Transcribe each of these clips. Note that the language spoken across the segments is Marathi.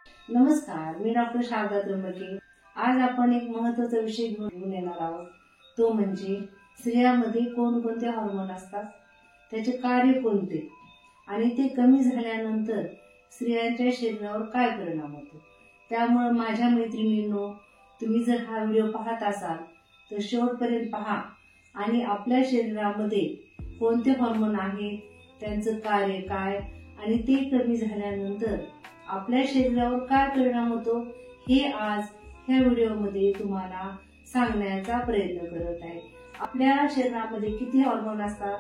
नमस्कार, मी डॉक्टर शारदा त्र्यंबके। आज आपण एक महत्त्वाचा विषय घेऊन येणार आहोत। तो म्हणजे स्त्रियांमध्ये कोणकोणते हार्मोन असतात, त्याचे कार्य कोणते आणि ते कमी झाल्यानंतर स्त्रियांच्या शरीरावर काय परिणाम होतो। त्यामुळे माझ्या मैत्रिणींनो, तुम्ही जर हा व्हिडिओ पाहत असाल तर शेवटपर्यंत पहा आणि आपल्या शरीरामध्ये कोणते हार्मोन आहेत, त्यांचं कार्य काय आणि ते कमी झाल्यानंतर आपल्या शरीरावर काय परिणाम होतो हे आज ह्या व्हिडिओमध्ये तुम्हाला सांगण्याचा प्रयत्न करत आहे। आपल्या शरीरामध्ये किती हार्मोन असतात?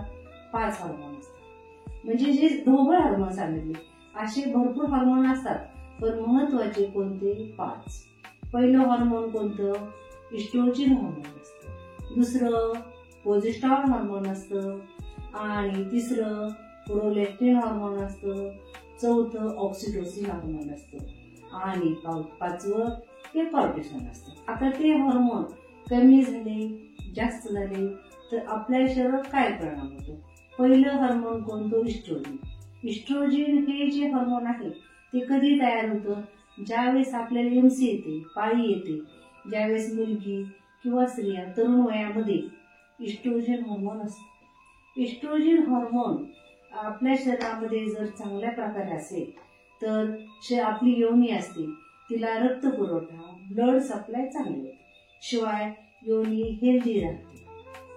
5 हार्मोन असतात। म्हणजे जे ढोबळ हार्मोन सांगितले असे भरपूर हार्मोन असतात, पण महत्त्वाचे कोणते? 5। पहिलं हार्मोन कोणतं? इस्ट्रोजन हार्मोन असतं। दुसरं प्रोजेस्टेरॉन हार्मोन असतं आणि तिसरं प्रोलॅक्टिन हार्मोन असतं। चौथं ऑक्सिटोसिन हार्मोन असतं आणि 5वं हे कॉर्टिसॉल असतं। आता ते हार्मोन कमी झाले, जास्त झाले तर आपल्या शरीरावर काय परिणाम होतो? पहिलं हार्मोन कोणतं? इस्ट्रोजन। इस्ट्रोजन हे जे हार्मोन आहे ते कधी तयार होतं? ज्यावेळेस आपल्याला MC येते, पाळी येते, ज्यावेळेस मुलगी किंवा स्त्रिया तरुण वयामध्ये इस्ट्रोजन हार्मोन असतं। इस्ट्रोजन हार्मोन आपल्या शरीरामध्ये जर चांगल्या प्रकारे असेल तर आपली योनी असते तिला रक्त पुरवठा, ब्लड सप्लाय चांगले होते, शिवाय योनी हेल्दी राहते।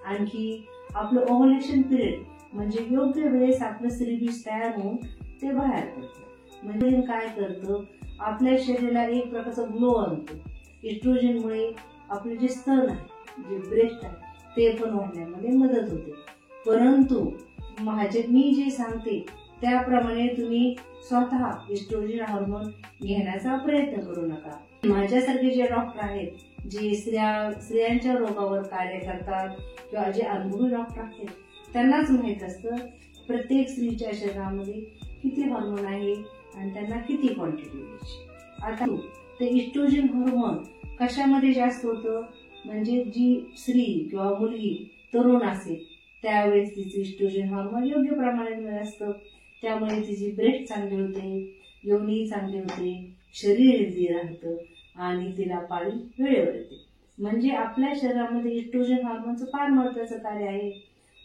आणखी आपलं ओव्ह्युलेशन पिरियड म्हणजे योग्य वेळेस आपलं स्त्रीबीज तयार होऊन ते बाहेर पडतं। म्हणजे काय करतं? आपल्या शरीराला एक प्रकारचा ग्लो आणतो। इस्ट्रोजनमुळे आपले जे स्तन आहे, जे ब्रेस्ट आहे ते पण वाढण्यामध्ये मदत होते। परंतु मी जे सांगते त्याप्रमाणे तुम्ही स्वतः इस्ट्रोजन हार्मोन घेण्याचा प्रयत्न करू नका। माझ्यासारखे जे डॉक्टर आहेत जे स्त्रियांच्या रोगावर कार्य करतात किंवा जे अनुभवी डॉक्टर आहेत त्यांनाच माहित असतं प्रत्येक स्त्रीच्या शरीरामध्ये किती हार्मोन आहे आणि त्यांना किती क्वांटिटी द्यायची। आता ते इस्ट्रोजन हार्मोन कशामध्ये जास्त होतं? म्हणजे जी स्त्री किंवा मुलगी तरुण असेल त्यावेळेस तिचे इस्ट्रोजन हार्मोन योग्य प्रमाणात असतं, त्यामुळे तिची ब्रेस्ट चांगली होते, योनी चांगली होते, शरीर हेल्दी राहतं आणि तिला पाळी वेळेवर येते। म्हणजे आपल्या शरीरामध्ये इस्ट्रोजन हार्मोनचं फार महत्त्वाचं कार्य आहे।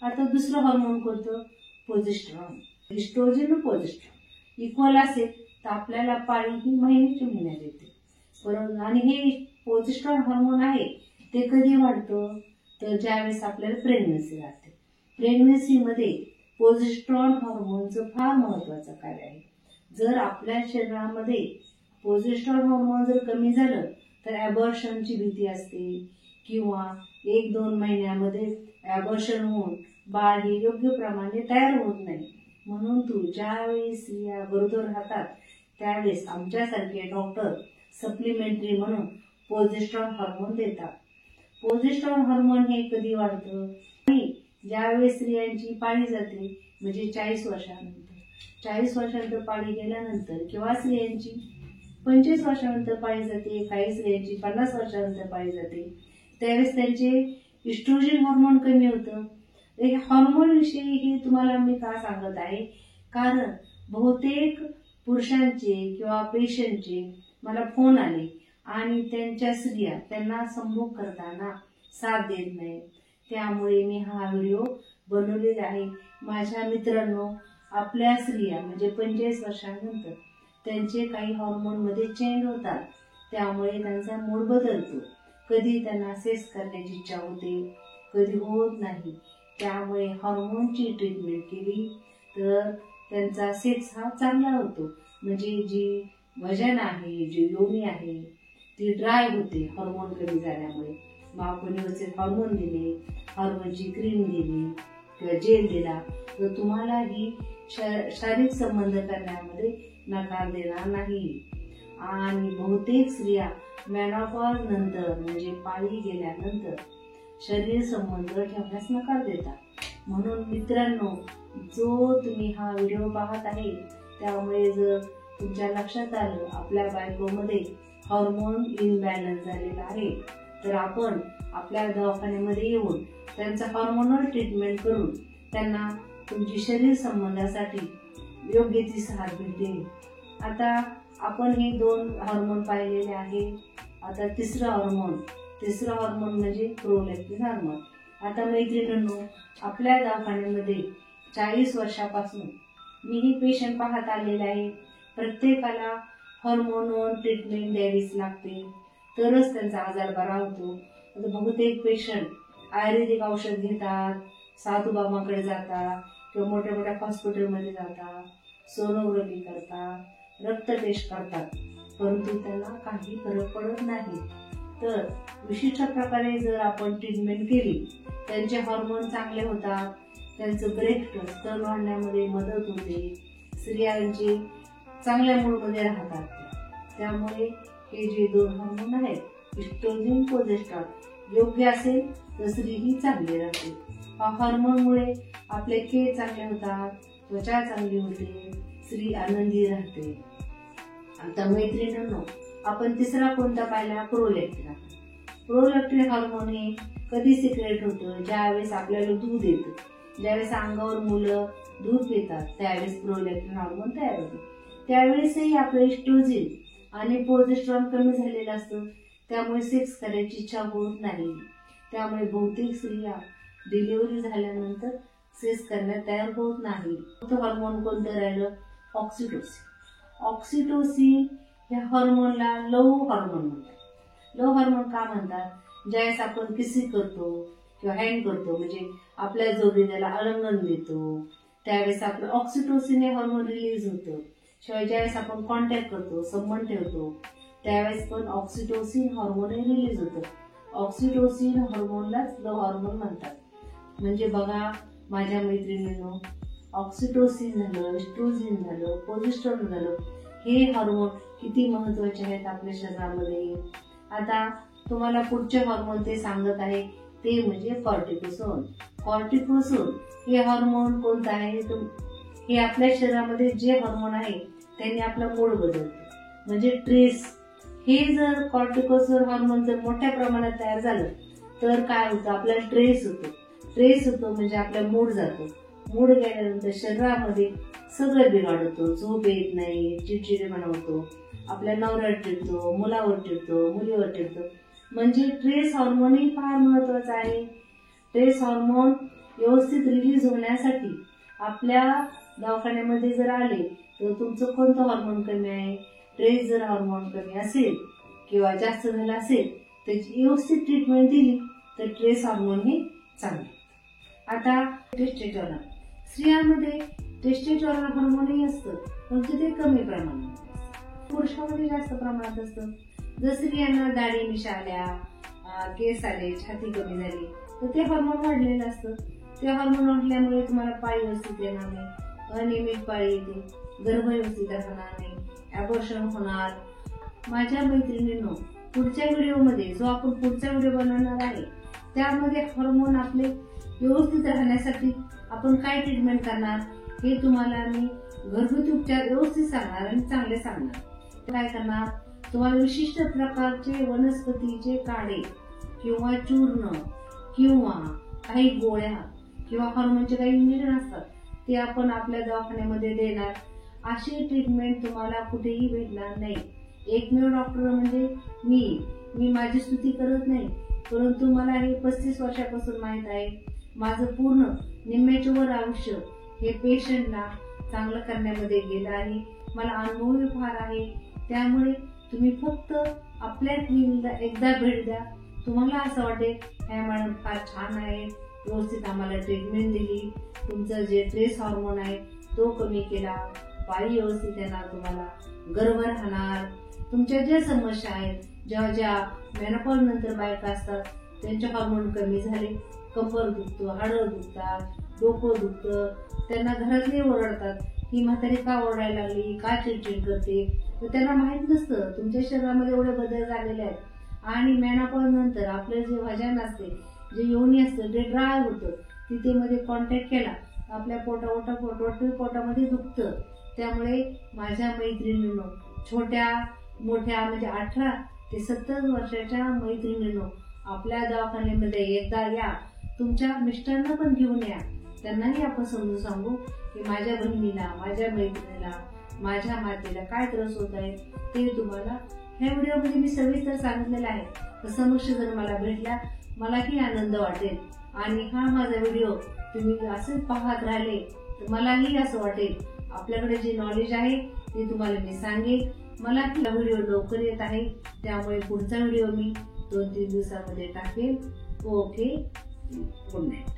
आता दुसरं हार्मोन कोणतं? प्रोजेस्टेरॉन। इस्ट्रोजन व प्रोजेस्टेरॉन इक्वल असेल तर आपल्याला पाळी ही महिन्याच्या महिन्यात येते। आणि हे प्रोजेस्टेरॉन हार्मोन आहे ते कधी वाढतं? तर ज्यावेळेस आपल्याला प्रेग्नन्सी राहते। प्रेग्नन्सी मध्ये प्रोजेस्टेरॉन हार्मोनचं फार महत्त्वाचं कार्य आहे। जर आपल्या शरीरामध्ये प्रोजेस्टेरॉन हार्मोन जर कमी झालं तर ॲबॉर्शनची भीती असते किंवा 1-2 महिन्यामध्ये ॲबॉर्शन होऊन बाळ हे योग्य प्रमाणे तयार होत नाही। म्हणून ज्यावेळेस स्त्रिया गरोदर राहतात त्यावेळेस आमच्यासारखे डॉक्टर सप्लिमेंटरी म्हणून प्रोजेस्टेरॉन हार्मोन देतात। प्रोजेस्टेरॉन हार्मोन हे कधी वाढतं? ज्यावेळेस स्त्रियांची पाळी जाते म्हणजे 40 वर्षानंतर। 40 वर्षानंतर पाळी गेल्यानंतर किंवा स्त्रियांची 25 वर्षानंतर पाळी जाते, काही स्त्रियांची 50 वर्षानंतर पाळी जाते, त्यावेळेस त्यांचे इस्ट्रोजन हार्मोन कमी होतं। हार्मोन विषयी तुम्हाला मी का सांगत आहे? कारण बहुतेक पुरुषांचे किंवा पेशंटचे मला फोन आले आणि त्यांच्या स्त्रिया त्यांना संभोग करताना साथ देत नाही, त्यामुळे मी हा व्हिडिओ बनवलेला आहे। माझ्या मित्रांनो, आपल्या स्त्रिया म्हणजे 45 वर्षानंतर त्यांचे काही हार्मोन मध्ये चेंज होतात, त्यामुळे त्यांचा मूड बदलतो। कधी त्यांना सेक्स करण्याची इच्छा होते, कधी होत नाही। त्यामुळे हार्मोनची ट्रीटमेंट केली तर त्यांचा सेक्स हा चांगला होतो। म्हणजे जी वजन आहे, जी योनी आहे ती ड्राय होते हार्मोन कमी झाल्यामुळे। मग आपण व्यवस्थित हार्मोन दिले, हार्मोनची क्रीम दिली किंवा जेल दिला तर तुम्हाला ही शारीरिक संबंध करण्यामध्ये नकार देणार नाही। आणि बहुतेक स्त्रिया मेनोपॉज नंतर म्हणजे पाळी गेल्यानंतर शरीर संबंध ठेवण्यास नकार देतात। म्हणून मित्रांनो, जो तुम्ही हा व्हिडिओ पाहत आहे त्यामुळे जर तुमच्या लक्षात आलं आपल्या बायकोमध्ये हार्मोन इनबॅलन्स झालेला आहे तर आपण आपल्या दवाखान्यामध्ये येऊन त्यांचा हार्मोनल ट्रीटमेंट करून त्यांना तुमची शरीर संबंधासाठी योग्य ती साथ भेटेल। आता आपण हे 2 हार्मोन पाहिलेले आहे. आता तिसरा हार्मोन म्हणजे प्रोलॅक्टिन हार्मोन. आता मैत्रिणींनो, आपल्या दवाखान्यामध्ये 40 वर्षापासून मी ही पेशंट पाहत आलेले आहे. प्रत्येकाला हार्मोनवर ट्रीटमेंट द्यावीच लागते, तरच त्यांचा आजार बरा होतो. आता बहुतेक पेशंट आयुर्वेदिक औषध घेतात, साधू बाबांकडे जातात किंवा मोठ्या मोठ्या हॉस्पिटलमध्ये जातात, सोनोग्राफी करतात, रक्त टेस्ट करतात, परंतु त्यांना काही फरक पडत नाही. तर विशिष्ट प्रकारे जर आपण ट्रीटमेंट केली, त्यांचे हार्मोन चांगले होतात, त्यांचं ब्रेस्ट स्तन वाढण्यामध्ये मदत होते, स्त्रियांचे चांगल्या मूडमध्ये राहतात. त्यामुळे हे जे 2 हार्मोन आहेत, इस्ट्रोजन, प्रोजेस्टेरॉन, योग्य असेल तर स्त्री ही चांगली राहते. हा हार्मोनमुळे आपले केस चांगले होतात, त्वचा चांगली होते, स्त्री आनंदी राहते. आता मैत्रिणींनो, आपण तिसरा कोणता पाहिला? प्रोलॅक्टिन. प्रोलॅक्टिन हार्मोन हे कधी सिक्रेट होतं? ज्यावेळेस आपल्याला दूध येतं, ज्यावेळेस अंगावर मुलं दूध पितात, त्यावेळेस प्रोलॅक्टिन हार्मोन तयार होतं. त्यावेळेसही आपलं इस्ट्रोजन आणि प्रोजेस्टेरॉन कमी झालेलं असतं, त्यामुळे सेक्स करायची इच्छा होत नाही. त्यामुळे बहुतेक स्त्रिया डिलिव्हरी झाल्यानंतर सेक्स करण्यात तयार होत नाही. तो हार्मोन कोणतं राहिलं? ऑक्सिटोसिन. ऑक्सिटोसिन या हार्मोनला लव्ह हार्मोन म्हणतात. लव्ह हार्मोन का म्हणतात? ज्यावेळेस आपण किसी करतो किंवा हँड करतो, म्हणजे आपल्या जोडीदाराला आलिंगन देतो, त्यावेळेस आपलं ऑक्सिटोसिन हे हार्मोन रिलीज होतं. शिवाय ज्यावेळेस आपण कॉन्टॅक्ट करतो, संबंध ठेवतो, त्यावेळेस पण ऑक्सिटोसिन हार्मोन हे रिलीज होतं. ऑक्सिटोसिन हार्मोनलाच लव्ह हार्मोन म्हणतात. म्हणजे बघा माझ्या मैत्रिणींनो, ऑक्सिटोसिन झालं, इस्ट्रोजन झालं, प्रोजेस्टेरॉन झालं, हे हार्मोन किती महत्वाचे आहेत आपल्या शरीरामध्ये. आता तुम्हाला पुढचे हार्मोन ते सांगत आहे, ते म्हणजे कॉर्टिसोल. कॉर्टिसोल हे हार्मोन कोणतं आहे? हे आपल्या शरीरामध्ये जे हार्मोन आहे त्यांनी आपला मूड बदलतो. म्हणजे ट्रेस, हे जर कॉर्टिसोल हार्मोन जर मोठ्या प्रमाणात तयार झालं तर काय होतं? आपल्याला ट्रेस होतो म्हणजे आपला मूड जातो. मूड गेल्यानंतर शरीरामध्ये सगळं बिघडतो, झोप येत नाही, चिडचिडेपणा होतो, आपल्या नवऱ्यावर चिडतो, मुलावर चिडतो, मुलीवर चिडतो. म्हणजे ट्रेस हार्मोन ही फार महत्वाचं आहे. ट्रेस हार्मोन व्यवस्थित रिलीज होण्यासाठी आपल्या दवाखान्यामध्ये जर आले तर तुमचं कोणतं हार्मोन कमी आहे, ट्रेस जर हार्मोन कमी असेल किंवा जास्त झालं असेल, त्याची व्यवस्थित ट्रीटमेंट दिली तर ट्रेस हार्मोन हे चांगले. आता टेस्टोस्टेरॉन. स्त्रियांमध्ये टेस्टोस्टेरॉन हार्मोनही असतं, परंतु ते कमी प्रमाणात, पुरुषांमध्ये जास्त प्रमाणात असतं. जर स्त्रियांना दाढी मिशा आल्या, केस आले, छाती कमी झाली, तर ते हार्मोन वाढलेलं असतं. ते हार्मोन वाढल्यामुळे तुम्हाला पाळी व्यवस्थित येणार नाही, अनियमित पाळी येते, गर्भ व्यवस्थित राहणार नाही, ॲबॉर्शन होणार. माझ्या मैत्रिणींनो, पुढच्या व्हिडिओमध्ये जो आपण पुढचा व्हिडिओ बनवणार आहे त्यामध्ये हार्मोन आपले व्यवस्थित राहण्यासाठी आपण काय ट्रीटमेंट करणार हे तुम्हाला मी घरगुती उपचार व्यवस्थित सांगणार आणि चांगले सांगणार. काय करणार? तुम्हाला विशिष्ट प्रकारचे वनस्पतीचे काढे किंवा चूर्ण किंवा काही गोळ्या किंवा हार्मोनचे काही इंजेक्शन असतात ते आपण आपल्या दवाखान्यामध्ये देणार. अशी ट्रीटमेंट तुम्हाला कुठेही भेटणार नाही. एकमेव डॉक्टर म्हणजे मी माझी स्तुती करत नाही, परंतु मला हे 35 वर्षापासून माहित आहे. माझं पूर्ण निम्म्याच्या वर आयुष्य हे पेशंटला चांगलं करण्यामध्ये गेलं आहे. मला अनुभवही फार आहे. त्यामुळे तुम्ही फक्त आपल्या क्लिनिकला एकदा भेट द्या. तुम्हाला असं वाटेल ह्या मॅडम फार छान आहे, व्यवस्थित आम्हाला ट्रीटमेंट दिली, तुमचं जे ट्रेस हार्मोन आहे तो कमी केला, पाळी व्यवस्थित येणार, तुम्हाला गर्भ राहणार, तुमच्या ज्या समस्या आहेत, ज्या मेनोपॉज नंतर बायका असतात त्यांचे हार्मोन कमी झाले, कंबर दुखतो, हाडं दुखतात, डोकं दुखतं, त्यांना घरातले ओरडतात ही म्हातारी का ओरडायला लागली, का चिडचिड करते, तर त्यांना माहित नसतं तुमच्या शरीरामध्ये एवढे बदल झालेले आहेत. आणि मेनोपॉज नंतर आपलं जे वजन असते, जे योनी असतं ते ड्राय होतं, तिथे मध्ये कॉन्टॅक्ट केला आपल्या पोटामध्ये दुखतं. त्यामुळे माझ्या मैत्रिणींनो, छोट्या मोठ्या म्हणजे 18 ते 70 वर्षाच्या मैत्रिणींनो, आपल्या दवाखान्यामध्ये एकदा या, तुमच्या मिस्टरांना पण घेऊन या, त्यांनाही आपण समजून सांगू की माझ्या बहिणीला, माझ्या मैत्रिणीला माझ्या मातेला काय त्रास होत आहे ते तुम्हाला ह्या व्हिडिओमध्ये मी सविस्तर सांगितलेलं आहे. तर समक्ष जर मला भेटला मलाही आनंद वाटेल आणि हा माझा व्हिडिओ तुम्ही असंच पाहत राहिले तर मलाही असं वाटेल आपल्याकडे जे नॉलेज आहे ते तुम्हाला मी सांगेन. मला हा व्हिडिओ लवकर येत आहे त्यामुळे पुढचा व्हिडिओ मी 2-3 दिवसामध्ये टाकेन. Okay, good night.